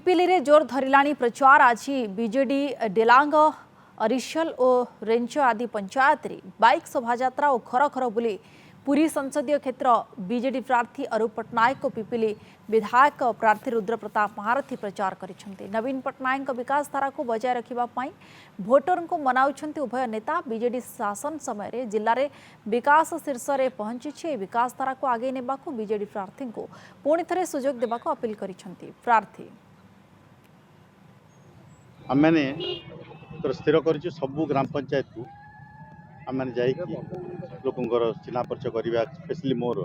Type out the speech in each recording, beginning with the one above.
पिपिली रे जोर धरिलाणी प्रचार आज बीजेडी डेलांग अरिशल और रेंच आदि पंचायत रे बाइक शोभायात्रा और घर घर बुली पुरी संसदीय क्षेत्र बीजेडी प्रार्थी अरूप पट्टनायक और पिपिली विधायक प्रार्थी रुद्र प्रताप महारथी प्रचार करिसेंते। नवीन पट्टनायक विकास धारा को बजाय रखिबा पई भोटर को मनाउछंते उभय नेता। बीजेडी शासन समय रे जिल्ला रे विकास शीर्ष रे पहुंची विकास धारा को आगे नेबा को बीजेडी प्रार्थी को पुणी थरे सुजोग देबा को अपील करिसेंते। प्रार्थी आमने तो स्थिर कर सबू ग्राम पंचायत को आम जा लोकंर चिन्हा परिचय करवा स्पेशली मोर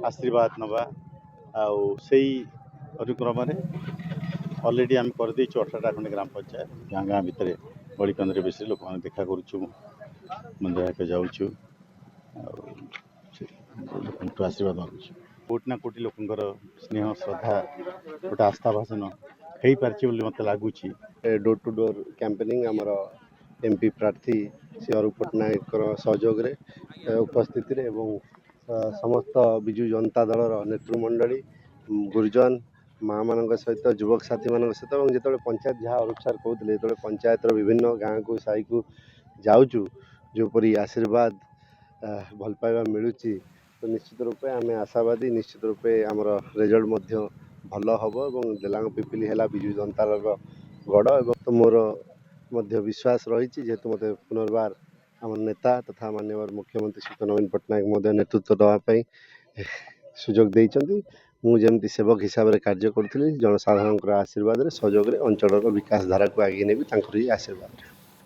आशीर्वाद नवा अनुक्रम अलरेडी आम कर 18टा खंडे ग्राम पंचायत गाँ गाँ भितर गली कंदे बेस लोक देखा करूँ मंदिर जाऊँ आशीर्वाद मागुँ कोटि ना कोटि लोकंर स्नेह श्रद्धा गोटे आस्था भाषण हो पार्ची मत लगुच। डोर टू डोर कैंपेनिंग आमर एमपी प्रार्थी श्री अरूप पट्टनायक सहयोग उपस्थित समस्त विजु जनता दलर नेतृमंडली गुरुजन माँ मान सहित युवक साथी मान सहित जो पंचायत जहाँ अरूप सार कहते जो पंचायतर विभिन्न गाँव को साई को जाऊँ जोपरी आशीर्वाद भल पाइबा मिलूँ तो निश्चित रूपे आम आशावादी निश्चित रूपे आमर रिजल्ट भल हम और देलांग पिपिली है विजु जनता दल गड़ और तो मोर विश्वास रही जेहेतु मत पुनर्बार आम नेता तथा माननीय मुख्यमंत्री श्री नवीन पट्टनायक नेतृत्व देवाई सुजोग देइचंती। मुझे सेवक हिसाब से कार्य करी जनसाधारण आशीर्वाद सहयोग अंचल विकास धारा को आगे नेबी आशीर्वाद।